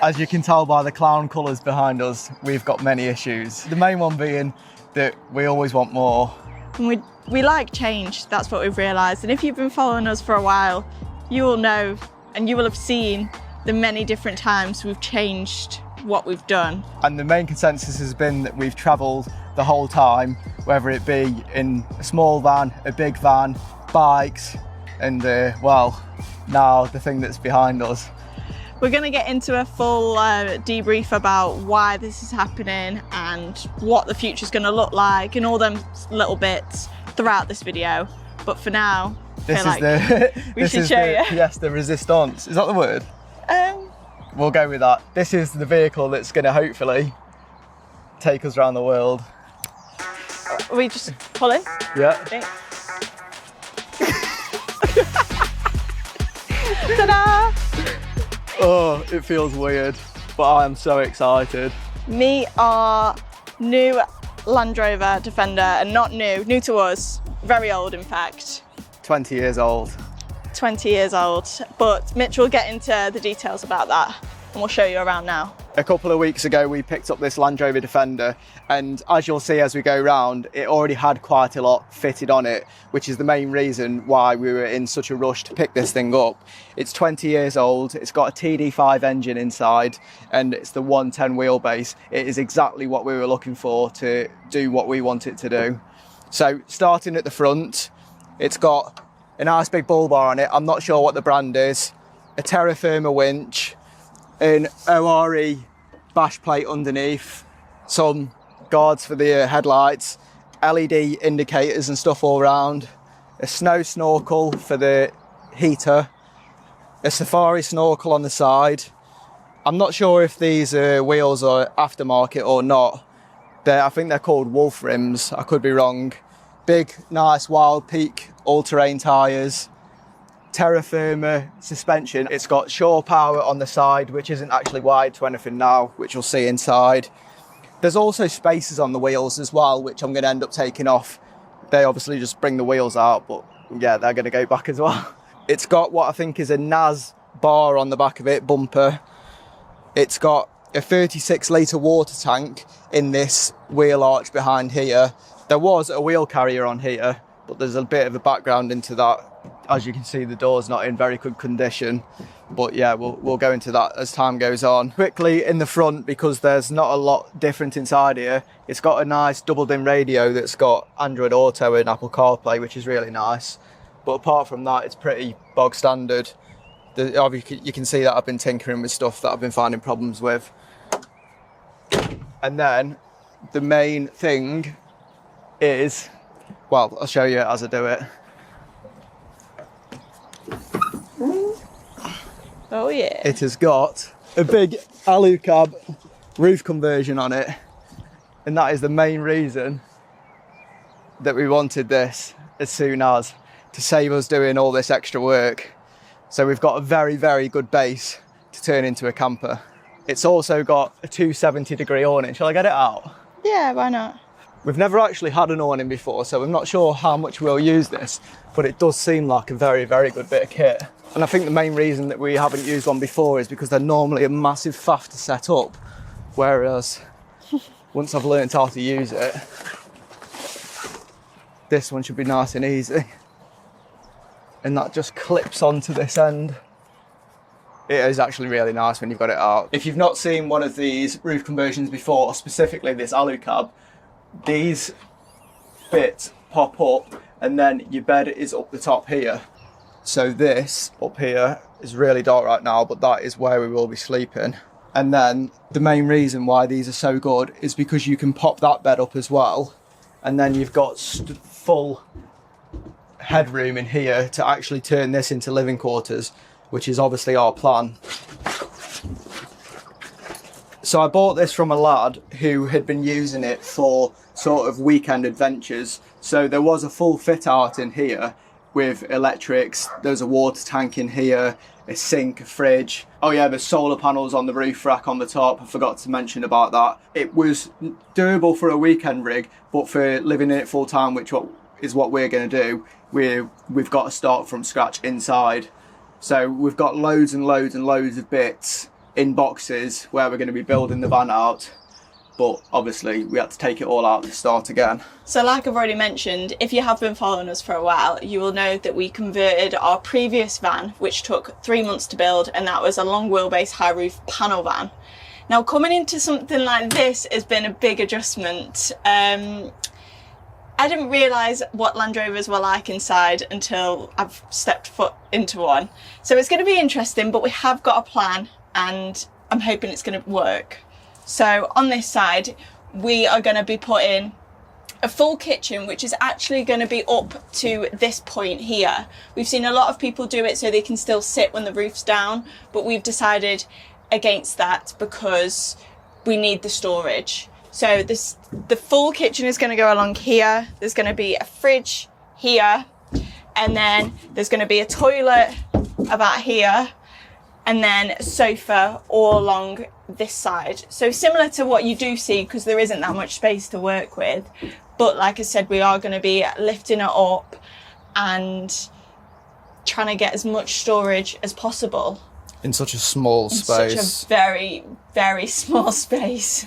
As you can tell by the clown colours behind us, we've got many issues. The main one being that we always want more. And we like change, that's what we've realised. And if you've been following us for a while, you will know and you will have seen the many different times we've changed what we've done. And the main consensus has been that we've travelled the whole time, whether it be in a small van, a big van, bikes, and well, now the thing that's behind us. We're going to get into a full debrief about why this is happening and what the future's going to look like and all them little bits throughout this video. But for now, this is like we should show you. Yes, the resistance. Is that the word? We'll go with that. This is the vehicle that's going to hopefully take us around the world. We just pull it? Yeah. Okay. Ta-da! Oh, it feels weird, but I am so excited. Me, our new Land Rover Defender, and not new to us, very old in fact. 20 years old. 20 years old, but Mitch will get into the details about that and we'll show you around now. A couple of weeks ago we picked up this Land Rover Defender, and as you'll see as we go round, it already had quite a lot fitted on it, which is the main reason why we were in such a rush to pick this thing up. It's 20 years old, it's got a TD5 engine inside, and it's the 110 wheelbase. It is exactly what we were looking for to do what we want it to do. So starting at the front, it's got a nice big bull bar on it. I'm not sure what the brand is. A terra firma winch, an ORE bash plate underneath, some guards for the headlights, LED indicators and stuff all around, a snow snorkel for the heater, a safari snorkel on the side. I'm not sure if these wheels are aftermarket or not. I think they're called Wolf rims, I could be wrong. Big, nice Wild Peak all-terrain tyres, terra firma suspension. It's got shore power on the side, which isn't actually wired to anything now, which you'll see inside. There's also spacers on the wheels as well, which I'm going to end up taking off. They obviously just bring the wheels out, but yeah, they're going to go back as well. It's got what I think is a NAS bar on the back of it, bumper. It's got a 36 litre water tank in this wheel arch behind here. There was a wheel carrier on here, but there's a bit of a background into that. As you can see, the door's not in very good condition, but yeah, we'll go into that as time goes on. Quickly in the front, because there's not a lot different inside here, it's got a nice double din radio that's got Android Auto and Apple CarPlay, which is really nice. But apart from that, it's pretty bog standard. You can see that I've been tinkering with stuff that I've been finding problems with. And then the main thing is, well, I'll show you as I do it. Oh yeah. It has got a big alucab roof conversion on it, and that is the main reason that we wanted this as soon as, to save us doing all this extra work. So we've got a very, very good base to turn into a camper. It's also got a 270-degree awning. Shall I get it out? Yeah, why not? We've never actually had an awning before, so I'm not sure how much we'll use this, but it does seem like a very, very good bit of kit. And I think the main reason that we haven't used one before is because they're normally a massive faff to set up, whereas once I've learned how to use it, this one should be nice and easy. And that just clips onto this end. It is actually really nice when you've got it out. If you've not seen one of these roof conversions before, specifically this alucab, these bits pop up and then your bed is up the top here. So this up here is really dark right now, but that is where we will be sleeping. And then the main reason why these are so good is because you can pop that bed up as well, and then you've got full headroom in here to actually turn this into living quarters, which is obviously our plan. So I bought this from a lad who had been using it for sort of weekend adventures. So there was a full fit out in here with electrics. There's a water tank in here, a sink, a fridge. Oh yeah, there's solar panels on the roof rack on the top. I forgot to mention about that. It was doable for a weekend rig, but for living in it full time, which is what we're going to do, we've got to start from scratch inside. So we've got loads and loads and loads of bits in boxes where we're going to be building the van out, but obviously we had to take it all out to start again. So like I've already mentioned, if you have been following us for a while, you will know that we converted our previous van, which took 3 months to build, and that was a long wheelbase high roof panel van. Now coming into something like this has been a big adjustment. I didn't realise what Land Rovers were like inside until I've stepped foot into one. So it's going to be interesting, but we have got a plan and I'm hoping it's going to work. So on this side, we are going to be putting a full kitchen, which is actually going to be up to this point here. We've seen a lot of people do it so they can still sit when the roof's down, but we've decided against that because we need the storage. So the full kitchen is going to go along here. There's going to be a fridge here, and then there's going to be a toilet about here, and then a sofa all along this side. So similar to what you do see, because there isn't that much space to work with. But like I said, we are going to be lifting it up and trying to get as much storage as possible. In such a small space. Such a very, very small space.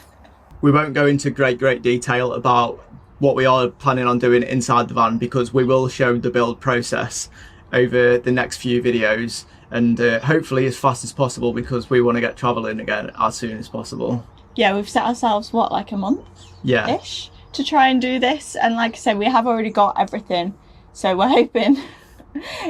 We won't go into great detail about what we are planning on doing inside the van, because we will show the build process over the next few videos, and hopefully as fast as possible, because we want to get travelling again as soon as possible. Yeah, we've set ourselves, what, like a month-ish to try and do this. And like I said, we have already got everything. So we're hoping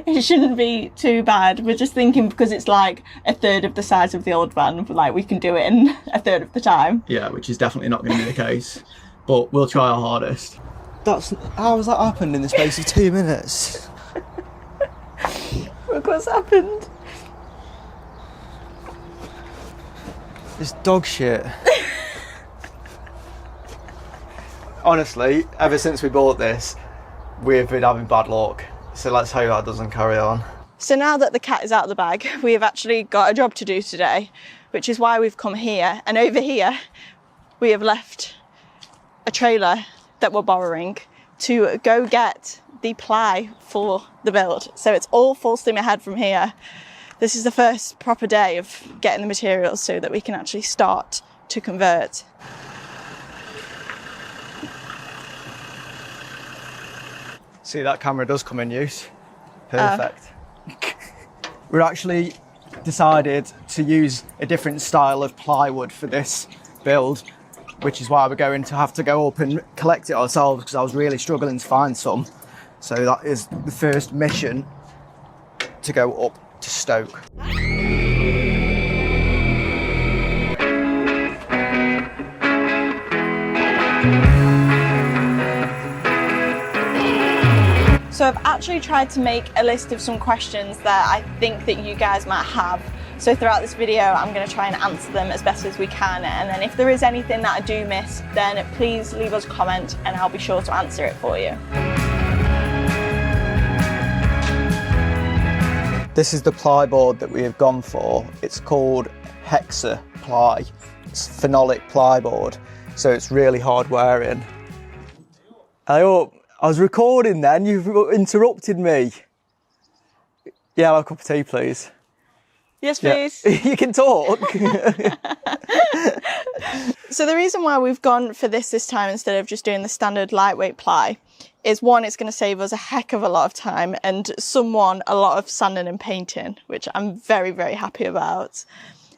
it shouldn't be too bad. We're just thinking, because it's like a third of the size of the old van, like we can do it in a third of the time. Yeah, which is definitely not going to be the case, but we'll try our hardest. How has that happened in the space of 2 minutes? Look what's happened. It's dog shit. Honestly, ever since we bought this, we've been having bad luck. So let's hope that doesn't carry on. So now that the cat is out of the bag, we have actually got a job to do today, which is why we've come here. And over here, we have left a trailer that we're borrowing to go get the ply for the build. So it's all full steam ahead from here. This is the first proper day of getting the materials so that we can actually start to convert. See, that camera does come in use. Perfect. We're actually decided to use a different style of plywood for this build, which is why we're going to have to go up and collect it ourselves, because I was really struggling to find some. So that is the first mission, to go up to Stoke. So I've actually tried to make a list of some questions that I think that you guys might have. So throughout this video, I'm going to try and answer them as best as we can. And then if there is anything that I do miss, then please leave us a comment and I'll be sure to answer it for you. This is the ply board that we have gone for. It's called Hexa ply. It's phenolic ply board, so it's really hard wearing. I was recording then, you've interrupted me. Yeah, I'll have a cup of tea, please. Yes, please. Yeah. You can talk. So the reason why we've gone for this time instead of just doing the standard lightweight ply is, one, it's going to save us a heck of a lot of time, and a lot of sanding and painting, which I'm very, very happy about.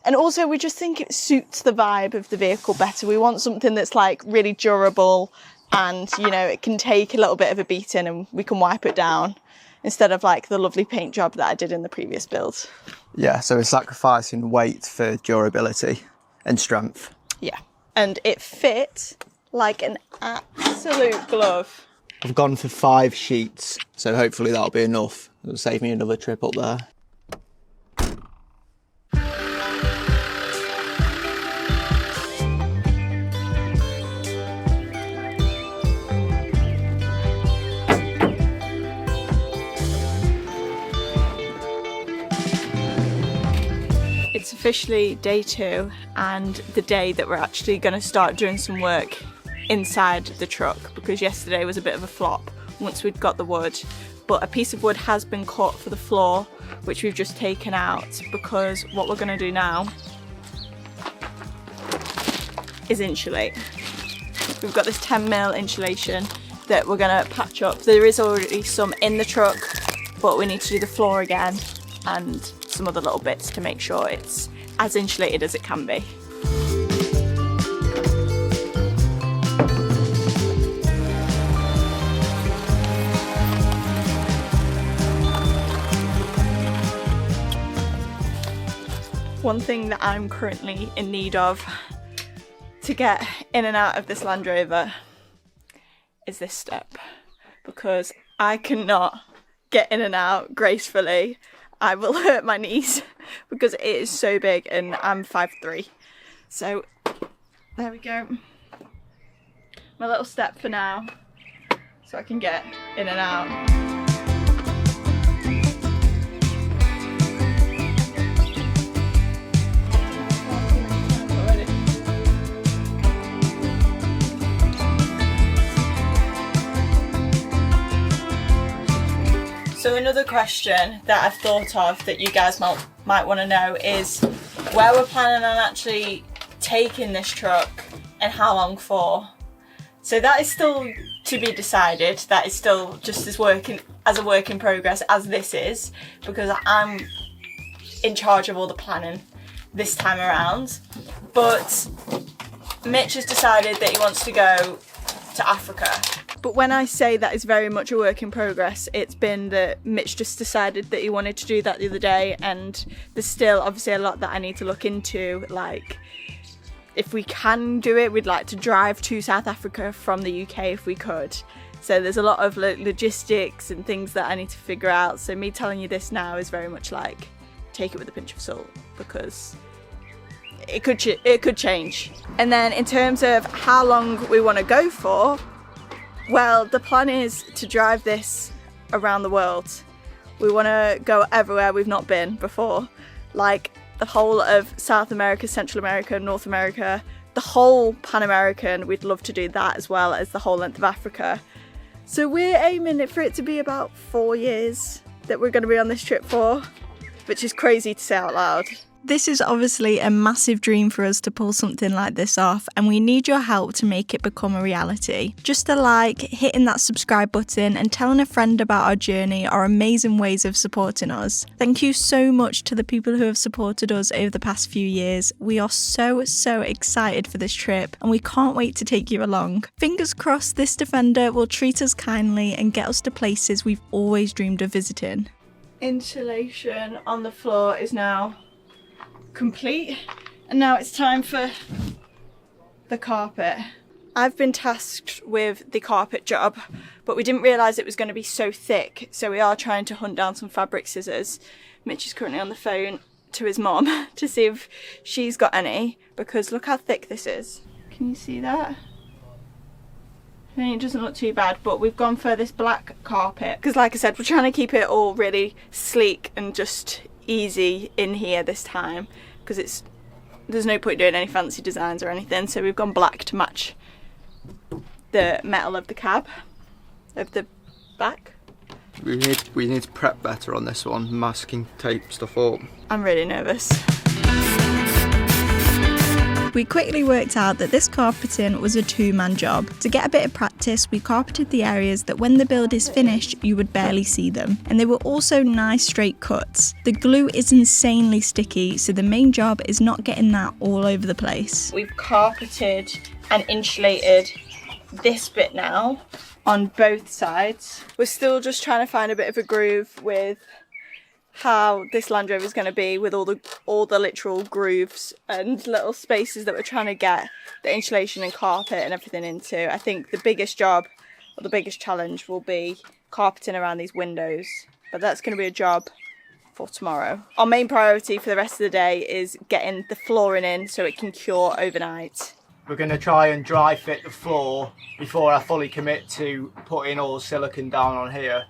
And also we just think it suits the vibe of the vehicle better. We want something that's like really durable, and you know, it can take a little bit of a beating and we can wipe it down, instead of like the lovely paint job that I did in the previous build. Yeah, so we're sacrificing weight for durability and strength. Yeah, and it fit like an absolute glove. I've gone for 5 sheets, so hopefully that'll be enough. It'll save me another trip up there. It's officially day 2 and the day that we're actually going to start doing some work inside the truck, because yesterday was a bit of a flop. Once we'd got the wood, but a piece of wood has been cut for the floor, which we've just taken out, because what we're going to do now is insulate. We've got this 10mm insulation that we're going to patch up. There is already some in the truck, but we need to do the floor again and some other little bits to make sure it's as insulated as it can be. One thing that I'm currently in need of to get in and out of this Land Rover is this step, because I cannot get in and out gracefully. I will hurt my knees because it is so big and I'm 5'3". So there we go. My little step for now, so I can get in and out. So another question that I've thought of that you guys might want to know is where we're planning on actually taking this truck and how long for. So that is still to be decided. That is still just as a work in progress as this is, because I'm in charge of all the planning this time around. But Mitch has decided that he wants to go to Africa. But when I say that is very much a work in progress, it's been that Mitch just decided that he wanted to do that the other day, and there's still obviously a lot that I need to look into, like if we can do it, we'd like to drive to South Africa from the UK if we could. So there's a lot of logistics and things that I need to figure out. So me telling you this now is very much like, take it with a pinch of salt, because it could change. And then in terms of how long we want to go for, well, the plan is to drive this around the world. We want to go everywhere we've not been before, like the whole of South America, Central America, North America, the whole Pan American. We'd love to do that, as well as the whole length of Africa. So we're aiming for it to be about 4 years that we're going to be on this trip for, which is crazy to say out loud. This is obviously a massive dream for us to pull something like this off, and we need your help to make it become a reality. Just a like, hitting that subscribe button and telling a friend about our journey are amazing ways of supporting us. Thank you so much to the people who have supported us over the past few years. We are so excited for this trip, and we can't wait to take you along. Fingers crossed this Defender will treat us kindly and get us to places we've always dreamed of visiting. Insulation on the floor is now complete, and now it's time for the carpet. I've been tasked with the carpet job, but we didn't realise it was going to be so thick, so we are trying to hunt down some fabric scissors. Mitch is currently on the phone to his mom to see if she's got any, because look how thick this is. Can you see that? I mean, it doesn't look too bad, but we've gone for this black carpet because, like I said, we're trying to keep it all really sleek and just easy in here this time, because there's no point doing any fancy designs or anything. So we've gone black to match the metal of the cab, of the back. We need to prep better on this one, masking tape stuff up. I'm really nervous. We quickly worked out that this carpeting was a two-man job. To get a bit of practice, we carpeted the areas that when the build is finished, you would barely see them. And they were also nice straight cuts. The glue is insanely sticky, so the main job is not getting that all over the place. We've carpeted and insulated this bit now on both sides. We're still just trying to find a bit of a groove with how this Land Rover is going to be, with all the literal grooves and little spaces that we're trying to get the insulation and carpet and everything into. I think the biggest job, or the biggest challenge, will be carpeting around these windows, but that's going to be a job for tomorrow. Our main priority for the rest of the day is getting the flooring in so it can cure overnight. We're going to try and dry fit the floor before I fully commit to putting all silicone down on here.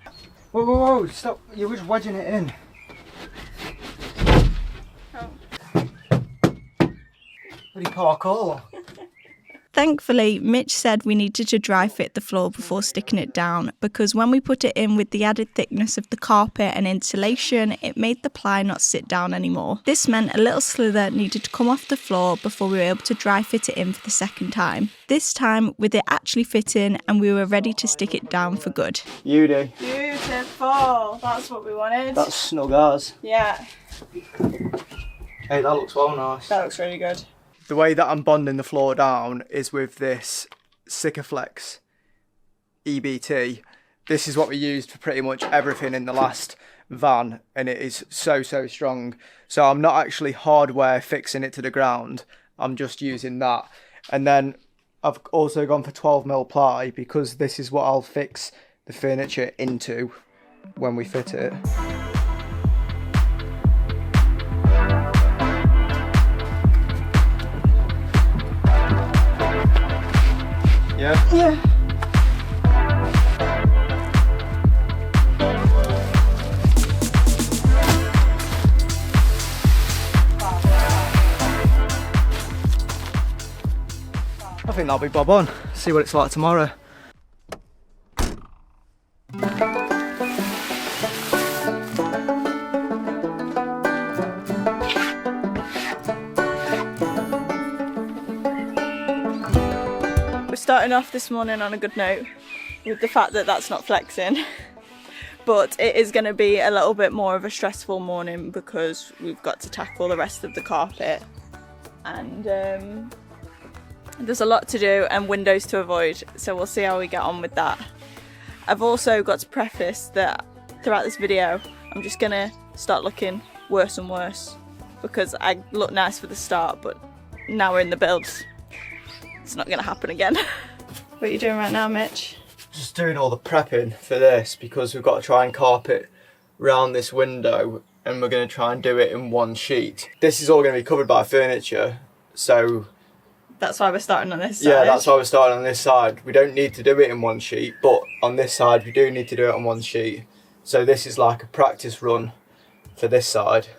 Whoa, whoa, whoa, stop, you're just wedging it in. Bloody parkour. Thankfully, Mitch said we needed to dry fit the floor before sticking it down, because when we put it in with the added thickness of the carpet and insulation, it made the ply not sit down anymore. This meant a little slither needed to come off the floor before we were able to dry fit it in for the second time. This time, with it actually fitting, and we were ready to stick it down for good. Beauty. Beautiful, that's what we wanted. That's snug as. Yeah. Hey, that looks well nice. That looks really good. The way that I'm bonding the floor down is with this Sikaflex EBT. This is what we used for pretty much everything in the last van, and it is so strong. So I'm not actually hardware fixing it to the ground, I'm just using that. And then I've also gone for 12mm ply, because this is what I'll fix the furniture into when we fit it. Yeah? Yeah. I think that'll be bob on. See what it's like tomorrow. Starting off this morning on a good note with the fact that that's not flexing, but it is going to be a little bit more of a stressful morning because we've got to tackle the rest of the carpet, and there's a lot to do and windows to avoid, so we'll see how we get on with that. I've also got to preface that throughout this video I'm just going to start looking worse and worse, because I look nice for the start, but now we're in the build, it's not going to happen again. What are you doing right now, Mitch? Just doing all the prepping for this, because we've got to try and carpet round this window, and we're going to try and do it in one sheet. This is all going to be covered by furniture, so that's why we're starting on this side. Yeah, that's why we're starting on this side. We don't need to do it in one sheet, but on this side we do need to do it on one sheet. So this is like a practice run for this side.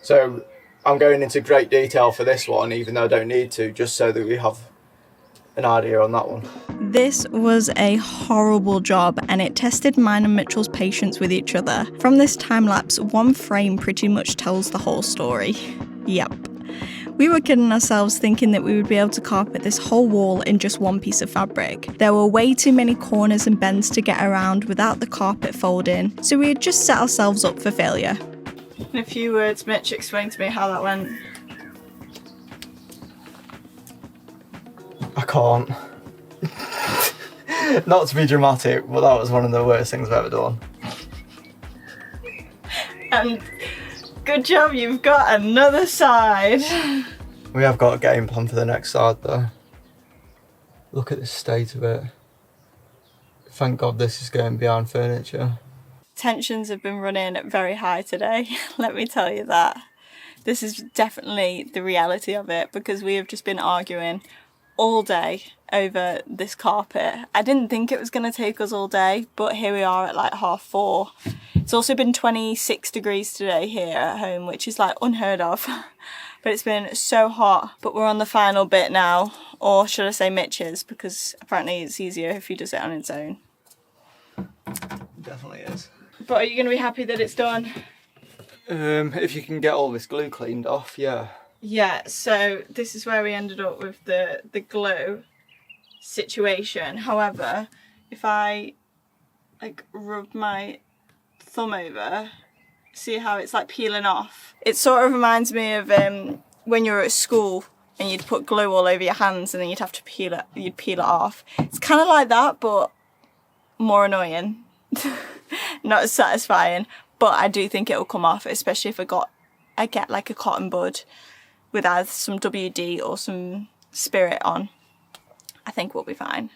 So I'm going into great detail for this one, even though I don't need to, just so that we have an idea on that one. This was a horrible job, and it tested mine and Mitchell's patience with each other. From this time lapse, one frame pretty much tells the whole story. Yep. We were kidding ourselves thinking that we would be able to carpet this whole wall in just one piece of fabric. There were way too many corners and bends to get around without the carpet folding, so we had just set ourselves up for failure. In a few words, Mitch, explain to me how that went. I can't. Not to be dramatic, but that was one of the worst things I've ever done. And good job, you've got another side. We have got a game plan for the next side though. Look at the state of it. Thank God this is going behind furniture. Tensions have been running very high today, let me tell you that. This is definitely the reality of it, because we have just been arguing all day over this carpet. I didn't think it was going to take us all day, but here we are at like 4:30. It's also been 26 degrees today here at home, which is like unheard of. But it's been so hot. But we're on the final bit now, or should I say Mitch's, because apparently it's easier if he does it on its own. It definitely is. But are you going to be happy that it's done? If you can get all this glue cleaned off, yeah. Yeah, so this is where we ended up with the glue situation. However, if I like rub my thumb over, see how it's like peeling off? It sort of reminds me of when you were at school and you'd put glue all over your hands and then you'd have to peel it off. It's kind of like that, but more annoying. Not as satisfying, but I do think it'll come off, especially if I get like a cotton bud with either some WD or some Spirit on. I think we'll be fine.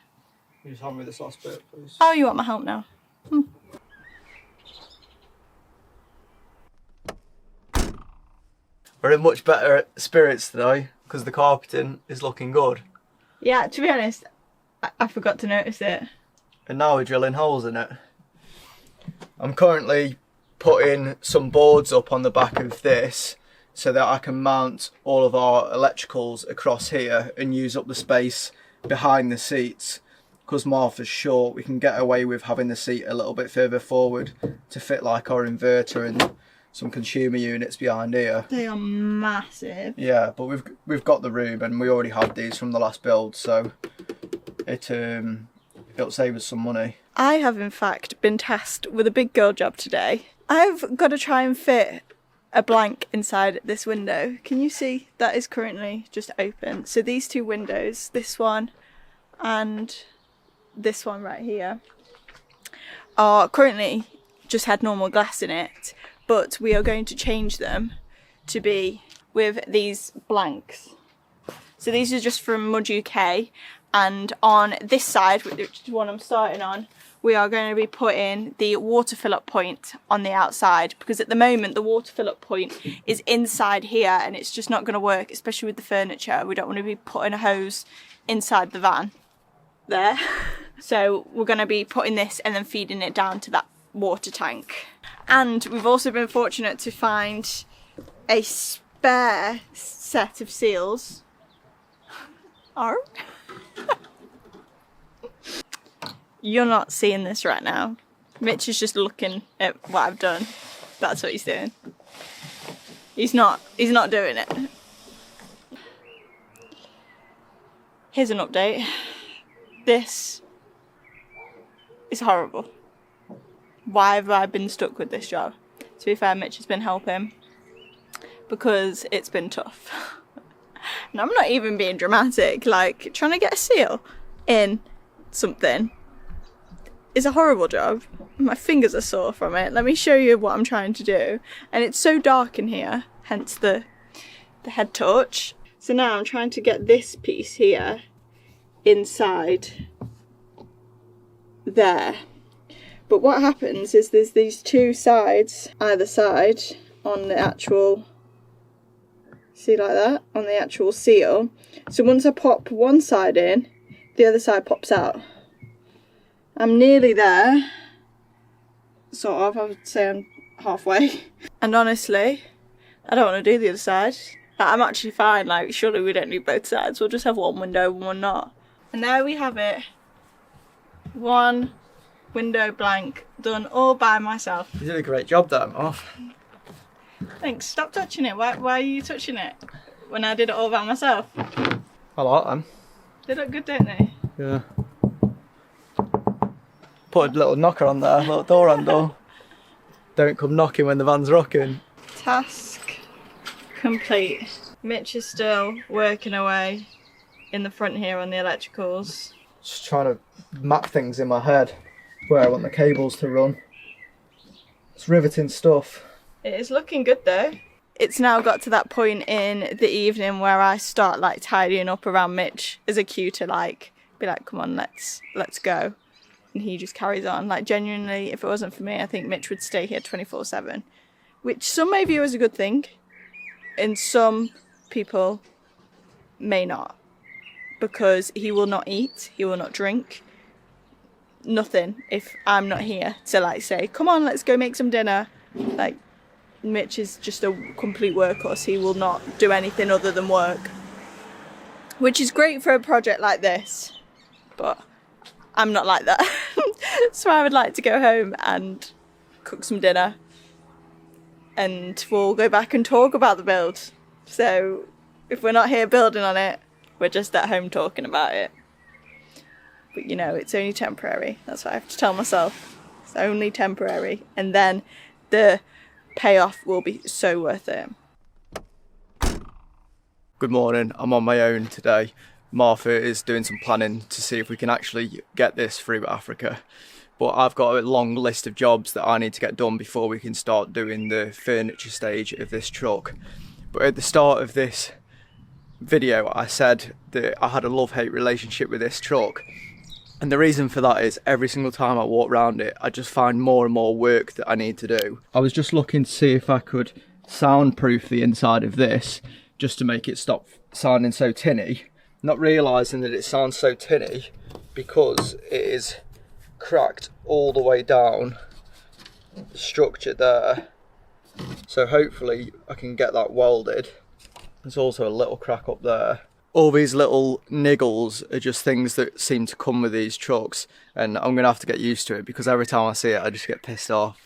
Can you just help me with this last bit, please? Oh, you want my help now? We're in much better spirits today because the carpeting is looking good. Yeah, to be honest, I forgot to notice it. And now we're drilling holes in it. I'm currently putting some boards up on the back of this so that I can mount all of our electricals across here and use up the space behind the seats. Because Martha's short, we can get away with having the seat a little bit further forward to fit like our inverter and some consumer units behind here. They are massive. Yeah, but we've got the room, and we already had these from the last build, so it'll save us some money. I have in fact been tasked with a big girl job today. I've got to try and fit a blank inside this window. Can you see that is currently just open? So these two windows, this one and this one right here, are currently just had normal glass in it, but we are going to change them to be with these blanks. So these are just from Mud UK, and on this side, which is the one I'm starting on, we are going to be putting the water fill-up point on the outside, because at the moment the water fill-up point is inside here and it's just not going to work, especially with the furniture. We don't want to be putting a hose inside the van there. So we're going to be putting this and then feeding it down to that water tank. And we've also been fortunate to find a spare set of seals. You're not seeing this right now. Mitch is just looking at what I've done. That's what he's doing. He's not doing it. Here's an update. This is horrible. Why have I been stuck with this job? To be fair, Mitch has been helping because it's been tough. And I'm not even being dramatic, like trying to get a seal in something is a horrible job. My fingers are sore from it. Let me show you what I'm trying to do. And it's so dark in here, hence the head torch. So now I'm trying to get this piece here inside there. But what happens is there's these two sides, either side, on the actual, see like that, on the actual seal. So once I pop one side in, the other side pops out. I'm nearly there, sort of. I would say I'm halfway. And honestly, I don't want to do the other side. I'm actually fine, like surely we don't need both sides. We'll just have one window and one not. And there we have it. One window blank, done all by myself. You did a great job there, Marv. Thanks, stop touching it. Why are you touching it when I did it all by myself? I like them. They look good, don't they? Yeah. Put a little knocker on there, a little door handle. Don't come knocking when the van's rocking. Task complete. Mitch is still working away in the front here on the electricals. Just trying to map things in my head where I want the cables to run. It's riveting stuff. It is looking good though. It's now got to that point in the evening where I start like tidying up around Mitch as a cue to like be like, come on, let's go. And he just carries on. Like genuinely, if it wasn't for me, I think Mitch would stay here 24/7, which some may view as a good thing, and some people may not, because he will not eat, he will not drink, nothing if I'm not here to like say, come on, let's go make some dinner. Like Mitch is just a complete workhorse. He will not do anything other than work, which is great for a project like this, but I'm not like that. So I would like to go home and cook some dinner and we'll go back and talk about the build. So if we're not here building on it, we're just at home talking about it. But you know, it's only temporary. That's what I have to tell myself. It's only temporary. And then the payoff will be so worth it. Good morning. I'm on my own today. Martha is doing some planning to see if we can actually get this through Africa. But I've got a long list of jobs that I need to get done before we can start doing the furniture stage of this truck. But at the start of this video, I said that I had a love-hate relationship with this truck. And the reason for that is every single time I walk around it, I just find more and more work that I need to do. I was just looking to see if I could soundproof the inside of this just to make it stop sounding so tinny. Not realising that it sounds so tinny because it is cracked all the way down the structure there. So hopefully I can get that welded. There's also a little crack up there. All these little niggles are just things that seem to come with these trucks, and I'm gonna have to get used to it because every time I see it I just get pissed off.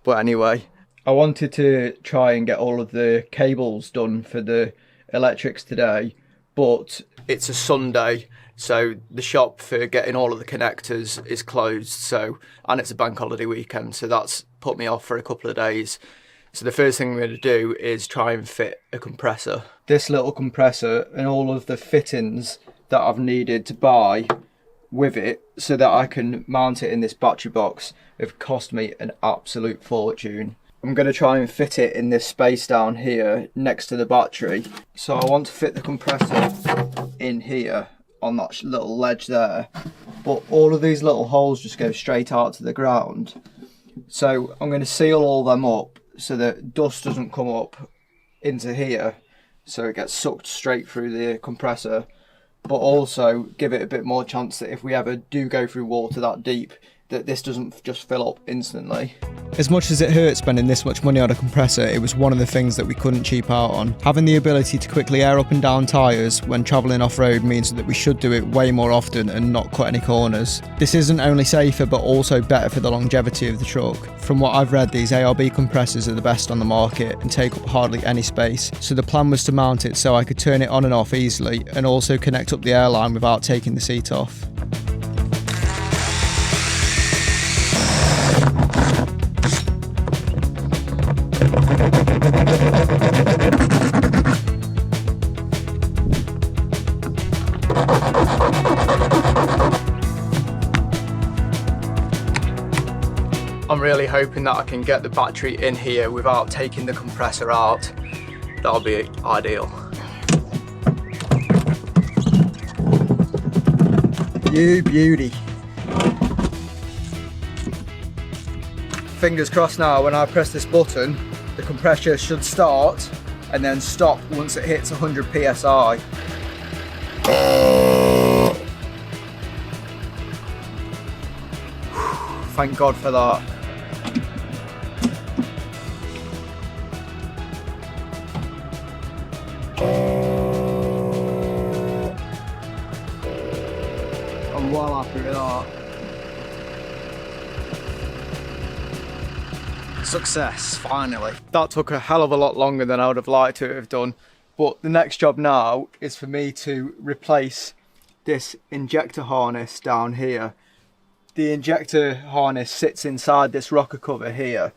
But anyway, I wanted to try and get all of the cables done for the electrics today, but it's a Sunday, so the shop for getting all of the connectors is closed, so, and it's a bank holiday weekend, so that's put me off for a couple of days. So the first thing I'm going to do is try and fit a compressor. This little compressor and all of the fittings that I've needed to buy with it so that I can mount it in this battery box have cost me an absolute fortune. I'm going to try and fit it in this space down here next to the battery. So I want to fit the compressor in here on that little ledge there, but all of these little holes just go straight out to the ground. So I'm going to seal all them up so that dust doesn't come up into here, so it gets sucked straight through the compressor, but also give it a bit more chance that if we ever do go through water that deep, that this doesn't just fill up instantly. As much as it hurt spending this much money on a compressor, it was one of the things that we couldn't cheap out on. Having the ability to quickly air up and down tyres when travelling off-road means that we should do it way more often and not cut any corners. This isn't only safer but also better for the longevity of the truck. From what I've read, these ARB compressors are the best on the market and take up hardly any space, so the plan was to mount it so I could turn it on and off easily and also connect up the airline without taking the seat off. I'm really hoping that I can get the battery in here without taking the compressor out. That'll be ideal. You beauty. Fingers crossed now, when I press this button, the compressor should start and then stop once it hits 100 psi. Thank God for that. I'm well happy with that. Success, finally. That took a hell of a lot longer than I would have liked to have done, but the next job now is for me to replace this injector harness down here. The injector harness sits inside this rocker cover here,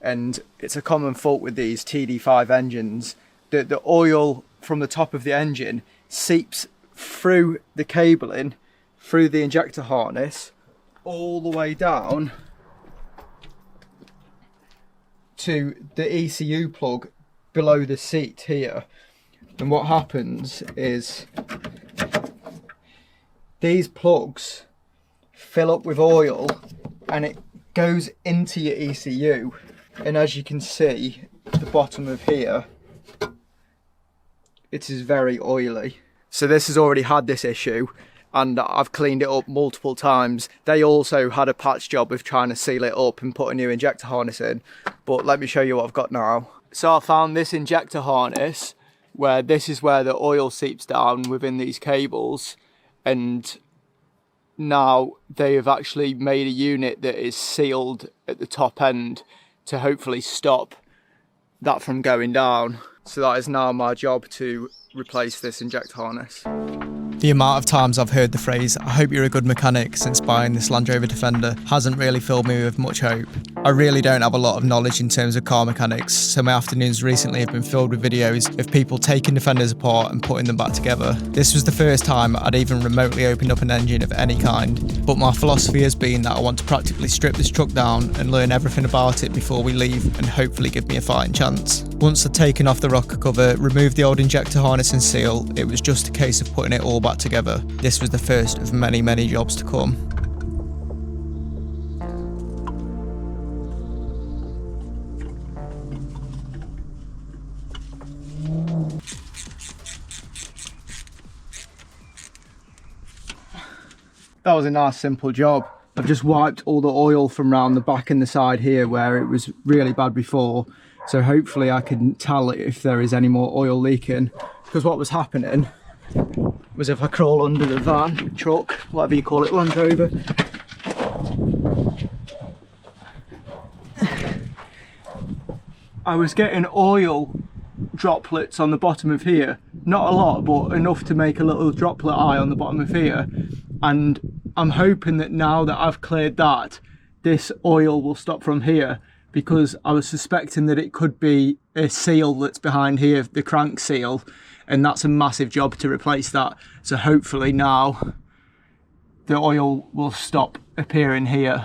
and it's a common fault with these TD5 engines that the oil from the top of the engine seeps through the cabling, through the injector harness, all the way down to the ECU plug below the seat here. And what happens is these plugs fill up with oil and it goes into your ECU, and as you can see at the bottom of here, it is very oily. So this has already had this issue and I've cleaned it up multiple times. They also had a patch job of trying to seal it up and put a new injector harness in, but let me show you what I've got now. So I found this injector harness where this is where the oil seeps down within these cables, and now they have actually made a unit that is sealed at the top end to hopefully stop that from going down. So that is now my job, to replace this injector harness. The amount of times I've heard the phrase, "I hope you're a good mechanic," since buying this Land Rover Defender hasn't really filled me with much hope. I really don't have a lot of knowledge in terms of car mechanics, so my afternoons recently have been filled with videos of people taking Defenders apart and putting them back together. This was the first time I'd even remotely opened up an engine of any kind, but my philosophy has been that I want to practically strip this truck down and learn everything about it before we leave, and hopefully give me a fighting chance. Once I'd taken off the rocker cover, removed the old injector harness and seal, it was just a case of putting it all back together. This was the first of many, many jobs to come. That was a nice simple job, I've just wiped all the oil from around the back and the side here where it was really bad before. So hopefully I can tell if there is any more oil leaking. Because what was happening was if I crawl under the van, truck, whatever you call it, Land Rover, I was getting oil droplets on the bottom of here. Not a lot, but enough to make a little droplet eye on the bottom of here. And I'm hoping that now that I've cleared that, this oil will stop from here, because I was suspecting that it could be a seal that's behind here, the crank seal, and that's a massive job to replace that. So hopefully now the oil will stop appearing here,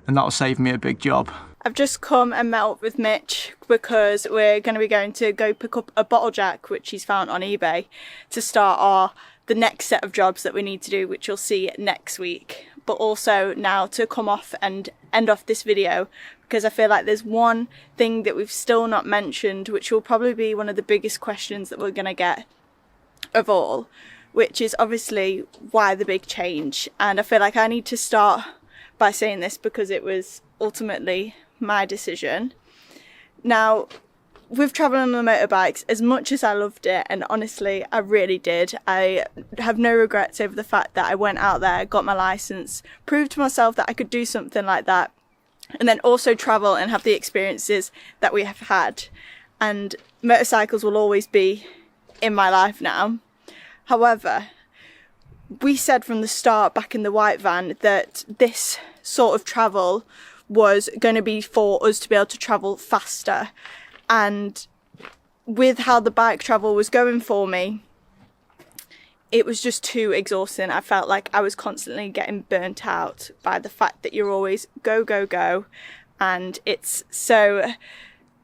and that'll save me a big job. I've just come and met up with Mitch because we're going to go pick up a bottle jack which he's found on eBay to start the next set of jobs that we need to do, which you'll see next week. But also now to come off and end off this video, because I feel like there's one thing that we've still not mentioned, which will probably be one of the biggest questions that we're going to get of all, which is obviously why the big change. And I feel like I need to start by saying this because it was ultimately my decision. Now, with travelling on the motorbikes, as much as I loved it, and honestly I really did, I have no regrets over the fact that I went out there, got my licence, proved to myself that I could do something like that, and then also travel and have the experiences that we have had. And motorcycles will always be in my life now. However, we said from the start back in the white van that this sort of travel was going to be for us to be able to travel faster. And with how the bike travel was going for me, it was just too exhausting. I felt like I was constantly getting burnt out by the fact that you're always go, go, go. And it's so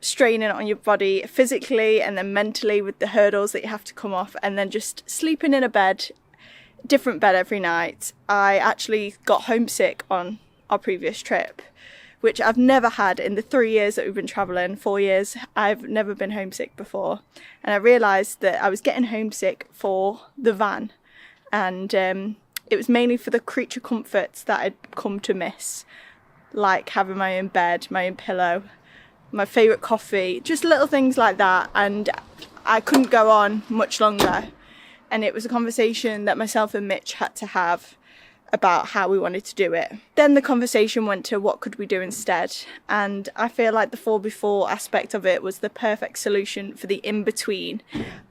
straining on your body physically and then mentally with the hurdles that you have to come off, and then just sleeping in a bed, different bed every night. I actually got homesick on our previous trip, which I've never had in the 3 years that we've been travelling, 4 years. I've never been homesick before. And I realised that I was getting homesick for the van. And it was mainly for the creature comforts that I'd come to miss, like having my own bed, my own pillow, my favourite coffee, just little things like that. And I couldn't go on much longer. And it was a conversation that myself and Mitch had to have about how we wanted to do it. Then the conversation went to what could we do instead, and I feel like the 4x4 aspect of it was the perfect solution for the in-between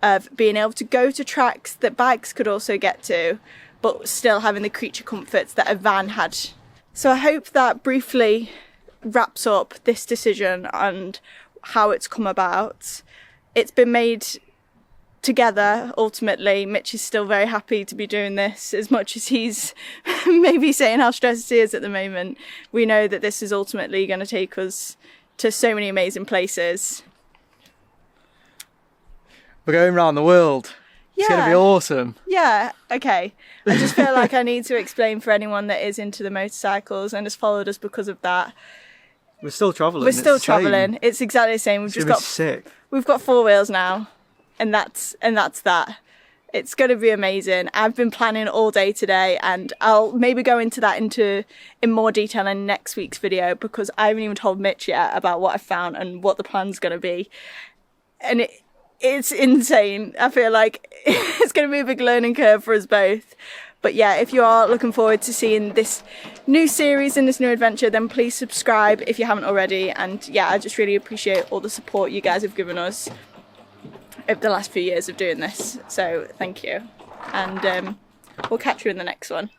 of being able to go to tracks that bikes could also get to, but still having the creature comforts that a van had. So I hope that briefly wraps up this decision and how it's come about. It's been made together ultimately. Mitch is still very happy to be doing this, as much as he's maybe saying how stressed he is at the moment. We know that this is ultimately going to take us to so many amazing places. We're going around the world. Yeah. It's going to be awesome. Yeah, okay. I just feel like I need to explain for anyone that is into the motorcycles and has followed us because of that. We're still travelling. We're still travelling. It's exactly the same. We've got 4 wheels now. And that's that. It's going to be amazing. I've been planning all day today, and I'll maybe go into that in more detail in next week's video, because I haven't even told Mitch yet about what I found and what the plan's going to be. And it's insane. I feel like it's going to be a big learning curve for us both. But yeah, if you are looking forward to seeing this new series and this new adventure, then please subscribe if you haven't already. And yeah, I just really appreciate all the support you guys have given us over the last few years of doing this, so thank you, and we'll catch you in the next one.